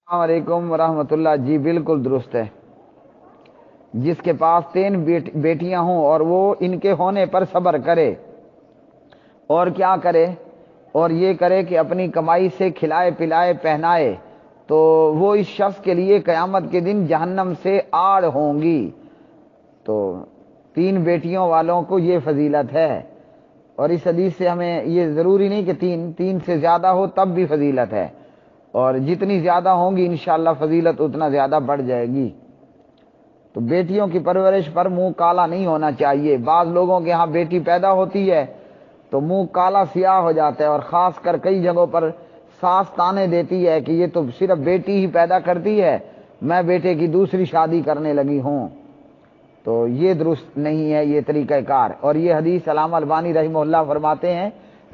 السلام علیکم ورحمۃ اللہ۔ جی بالکل درست ہے۔ جس کے پاس 3 بیٹیاں ہوں اور وہ ان کے ہونے پر صبر کرے اور کیا کرے، اور یہ کرے کہ اپنی کمائی سے کھلائے پلائے پہنائے، تو وہ اس شخص کے لیے قیامت کے دن جہنم سے آڑ ہوں گی۔ تو 3 بیٹیوں والوں کو یہ فضیلت ہے، اور اس حدیث سے ہمیں یہ ضروری نہیں کہ تین سے زیادہ ہو تب بھی فضیلت ہے، اور جتنی زیادہ ہوں گی انشاءاللہ فضیلت اتنا زیادہ بڑھ جائے گی۔ تو بیٹیوں کی پرورش پر منہ کالا نہیں ہونا چاہیے۔ بعض لوگوں کے ہاں بیٹی پیدا ہوتی ہے تو منہ کالا سیاہ ہو جاتا ہے، اور خاص کر کئی جگہوں پر ساس تانے دیتی ہے کہ یہ تو صرف بیٹی ہی پیدا کرتی ہے، میں بیٹے کی دوسری شادی کرنے لگی ہوں۔ تو یہ درست نہیں ہے یہ طریقہ کار، اور یہ حدیث علامہ البانی رحمہ اللہ فرماتے ہیں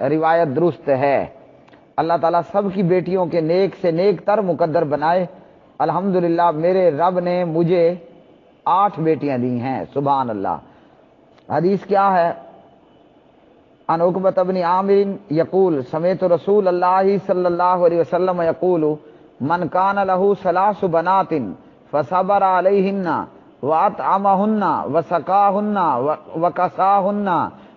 روایت درست ہے۔ اللہ تعالیٰ سب کی بیٹیوں کے نیک سے نیک تر مقدر بنائے۔ الحمدللہ میرے رب نے مجھے 8 بیٹیاں دی ہیں، سبحان اللہ۔ حدیث کیا ہے؟ عن عقبۃ بن عامر یقول سمعت رسول اللہ صلی اللہ علیہ وسلم یقول من کان لہ 3 بنات فصبر علیہن واطعمہن وسقاہن وکساہن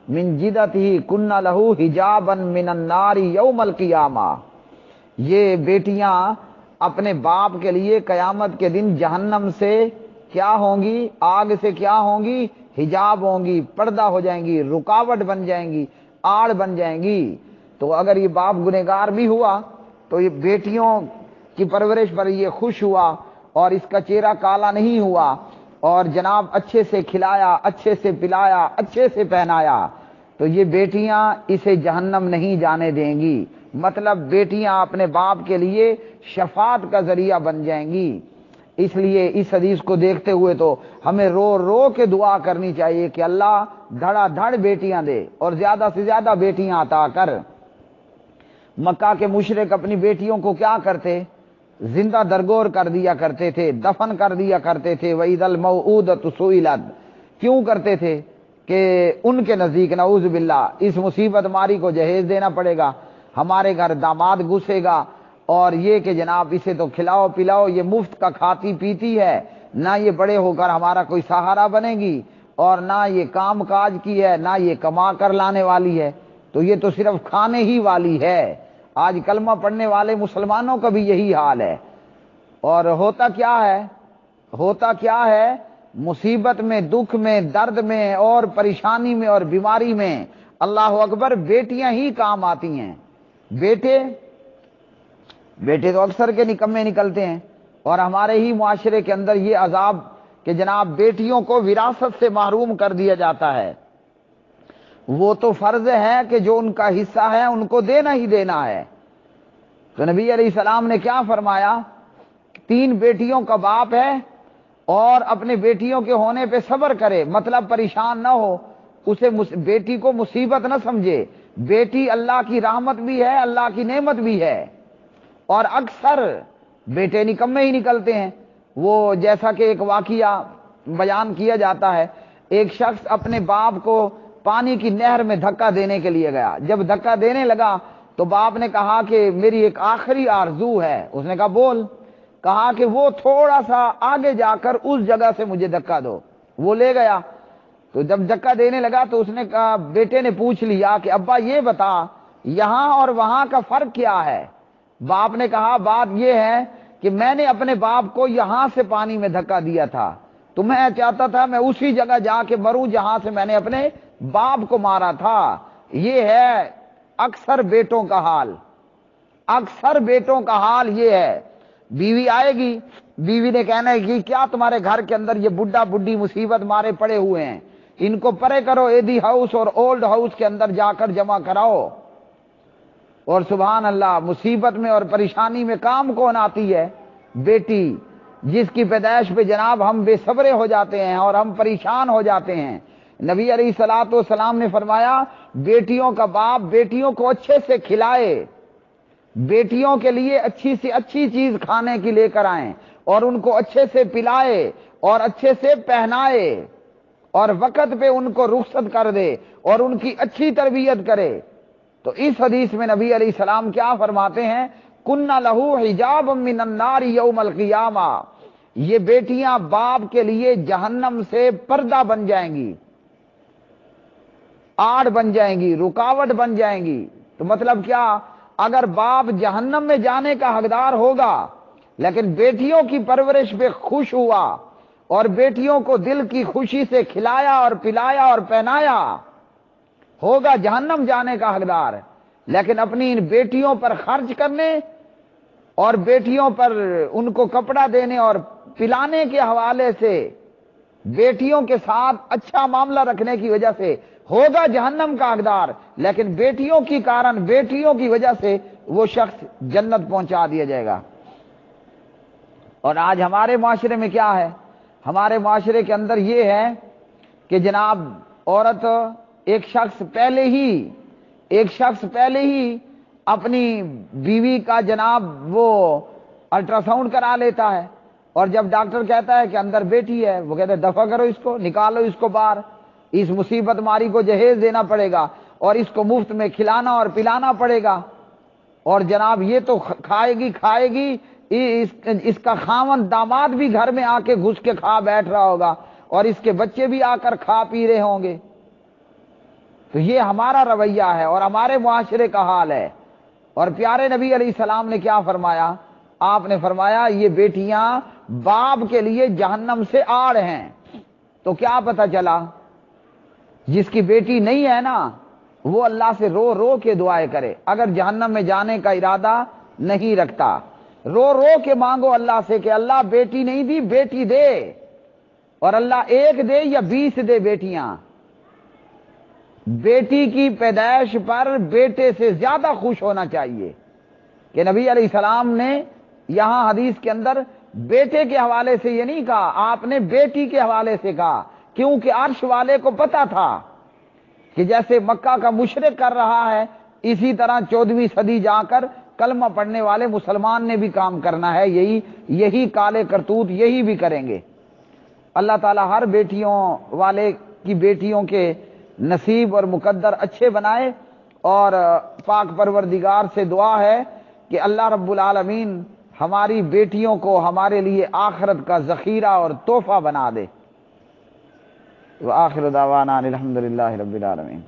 من جدتہ کن لہ حجابا من النار یوم القیامہ۔ یہ بیٹیاں اپنے باپ کے لیے قیامت کے دن جہنم سے کیا ہوں گی؟ آگ سے کیا ہوں گی؟ حجاب ہوں گی، پردہ ہو جائیں گی، رکاوٹ بن جائیں گی، آڑ بن جائیں گی۔ تو اگر یہ باپ گنہگار بھی ہوا تو یہ بیٹیوں کی پرورش پر یہ خوش ہوا اور اس کا چہرہ کالا نہیں ہوا، اور جناب اچھے سے کھلایا، اچھے سے پلایا، اچھے سے پہنایا، تو یہ بیٹیاں اسے جہنم نہیں جانے دیں گی۔ مطلب بیٹیاں اپنے باپ کے لیے شفاعت کا ذریعہ بن جائیں گی۔ اس لیے اس حدیث کو دیکھتے ہوئے تو ہمیں رو رو کے دعا کرنی چاہیے کہ اللہ دھڑا دھڑ بیٹیاں دے اور زیادہ سے زیادہ بیٹیاں عطا کر۔ مکہ کے مشرک اپنی بیٹیوں کو کیا کرتے؟ زندہ درگور کر دیا کرتے تھے، دفن کر دیا کرتے تھے۔ وَإِذَا الْمَوْءُودَةُ سُئِلَتْ، کیوں کرتے تھے؟ کہ ان کے نزدیک نعوذ باللہ اس مصیبت ماری کو جہیز دینا پڑے گا، ہمارے گھر داماد گھسے گا، اور یہ کہ جناب اسے تو کھلاؤ پلاؤ، یہ مفت کا کھاتی پیتی ہے، نہ یہ بڑے ہو کر ہمارا کوئی سہارا بنے گی، اور نہ یہ کام کاج کی ہے، نہ یہ کما کر لانے والی ہے، تو یہ تو صرف کھانے ہی والی ہے۔ آج کلمہ پڑھنے والے مسلمانوں کا بھی یہی حال ہے۔ اور ہوتا کیا ہے؟ ہوتا کیا ہے؟ مصیبت میں، دکھ میں، درد میں اور پریشانی میں اور بیماری میں اللہ اکبر بیٹیاں ہی کام آتی ہیں۔ بیٹے تو اکثر کے نکمے نکلتے ہیں، اور ہمارے ہی معاشرے کے اندر یہ عذاب کہ جناب بیٹیوں کو وراثت سے محروم کر دیا جاتا ہے۔ وہ تو فرض ہے کہ جو ان کا حصہ ہے ان کو دینا ہی دینا ہے۔ تو نبی علیہ السلام نے کیا فرمایا؟ 3 بیٹیوں کا باپ ہے اور اپنے بیٹیوں کے ہونے پہ صبر کرے، مطلب پریشان نہ ہو، اسے بیٹی کو مصیبت نہ سمجھے۔ بیٹی اللہ کی رحمت بھی ہے، اللہ کی نعمت بھی ہے، اور اکثر بیٹے نکمے ہی نکلتے ہیں۔ وہ جیسا کہ ایک واقعہ بیان کیا جاتا ہے، ایک شخص اپنے باپ کو پانی کی نہر میں دھکا دینے کے لیے گیا۔ جب دھکا دینے لگا تو باپ نے کہا کہ میری ایک آخری آرزو ہے۔ اس نے کہا بول۔ کہا کہ وہ تھوڑا سا آگے جا کر اس جگہ سے مجھے دھکا دو۔ وہ لے گیا، تو جب دھکا دینے لگا تو اس نے کہا، بیٹے نے پوچھ لیا کہ ابا یہ بتا یہاں اور وہاں کا فرق کیا ہے؟ باپ نے کہا بات یہ ہے کہ میں نے اپنے باپ کو یہاں سے پانی میں دھکا دیا تھا، تو میں چاہتا تھا میں اسی جگہ جا کے مروں جہاں سے میں نے اپنے باپ کو مارا تھا۔ یہ ہے اکثر بیٹوں کا حال، اکثر بیٹوں کا حال یہ ہے۔ بیوی آئے گی، بیوی نے کہنا ہے کہ کیا تمہارے گھر کے اندر یہ بڈھا بڈھی مصیبت مارے پڑے ہوئے ہیں، ان کو پرے کرو، ایدی ہاؤس اور اولڈ ہاؤس کے اندر جا کر جمع کراؤ۔ اور سبحان اللہ مصیبت میں اور پریشانی میں کام کون آتی ہے؟ بیٹی، جس کی پیدائش پہ جناب ہم بے صبرے ہو جاتے ہیں اور ہم پریشان ہو جاتے ہیں۔ نبی علیہ الصلوۃ والسلام نے فرمایا بیٹیوں کا باپ بیٹیوں کو اچھے سے کھلائے، بیٹیوں کے لیے اچھی سے اچھی چیز کھانے کی لے کر آئیں، اور ان کو اچھے سے پلائے اور اچھے سے پہنائے، اور وقت پہ ان کو رخصت کر دے اور ان کی اچھی تربیت کرے۔ تو اس حدیث میں نبی علیہ السلام کیا فرماتے ہیں؟ کننا لہو حجاب من النار یوم القیامہ، یہ بیٹیاں باپ کے لیے جہنم سے پردہ بن جائیں گی، آڑ بن جائیں گی، رکاوٹ بن جائیں گی۔ تو مطلب کیا؟ اگر باپ جہنم میں جانے کا حقدار ہوگا لیکن بیٹیوں کی پرورش پہ خوش ہوا اور بیٹیوں کو دل کی خوشی سے کھلایا اور پلایا اور پہنایا، ہوگا جہنم جانے کا حقدار، لیکن اپنی ان بیٹیوں پر خرچ کرنے اور بیٹیوں پر ان کو کپڑا دینے اور پلانے کے حوالے سے، بیٹیوں کے ساتھ اچھا معاملہ رکھنے کی وجہ سے ہوگا جہنم کا حقدار، لیکن بیٹیوں کی کارن، بیٹیوں کی وجہ سے وہ شخص جنت پہنچا دیا جائے گا۔ اور آج ہمارے معاشرے میں کیا ہے؟ ہمارے معاشرے کے اندر یہ ہے کہ جناب عورت، ایک شخص پہلے ہی اپنی بیوی کا جناب وہ الٹرا ساؤنڈ کرا لیتا ہے، اور جب ڈاکٹر کہتا ہے کہ اندر بیٹی ہے، وہ کہتے ہیں دفع کرو اس کو، نکالو اس کو باہر، اس مصیبت ماری کو جہیز دینا پڑے گا اور اس کو مفت میں کھلانا اور پلانا پڑے گا، اور جناب یہ تو کھائے گی، اس کا خاوند داماد بھی گھر میں آ کے گھس کے کھا بیٹھ رہا ہوگا اور اس کے بچے بھی آ کر کھا پی رہے ہوں گے۔ تو یہ ہمارا رویہ ہے اور ہمارے معاشرے کا حال ہے۔ اور پیارے نبی علیہ السلام نے کیا فرمایا؟ آپ نے فرمایا یہ بیٹیاں باپ کے لیے جہنم سے آڑ ہیں۔ تو کیا پتہ چلا؟ جس کی بیٹی نہیں ہے نا، وہ اللہ سے رو رو کے دعائیں کرے، اگر جہنم میں جانے کا ارادہ نہیں رکھتا، رو رو کے مانگو اللہ سے کہ اللہ بیٹی نہیں دی، بیٹی دے، اور اللہ ایک دے یا 20 دے بیٹیاں۔ بیٹی کی پیدائش پر بیٹے سے زیادہ خوش ہونا چاہیے، کہ نبی علیہ السلام نے یہاں حدیث کے اندر بیٹے کے حوالے سے یہ نہیں کہا، آپ نے بیٹی کے حوالے سے کہا، کیونکہ عرش والے کو پتا تھا کہ جیسے مکہ کا مشرک کر رہا ہے، اسی طرح 14ویں صدی جا کر کلمہ پڑھنے والے مسلمان نے بھی کام کرنا ہے، یہی کالے کرتوت یہی بھی کریں گے۔ اللہ تعالی ہر بیٹیوں والے کی بیٹیوں کے نصیب اور مقدر اچھے بنائے، اور پاک پروردگار سے دعا ہے کہ اللہ رب العالمین ہماری بیٹیوں کو ہمارے لیے آخرت کا ذخیرہ اور تحفہ بنا دے۔ وآخر دعوانا الحمدللہ رب العالمین۔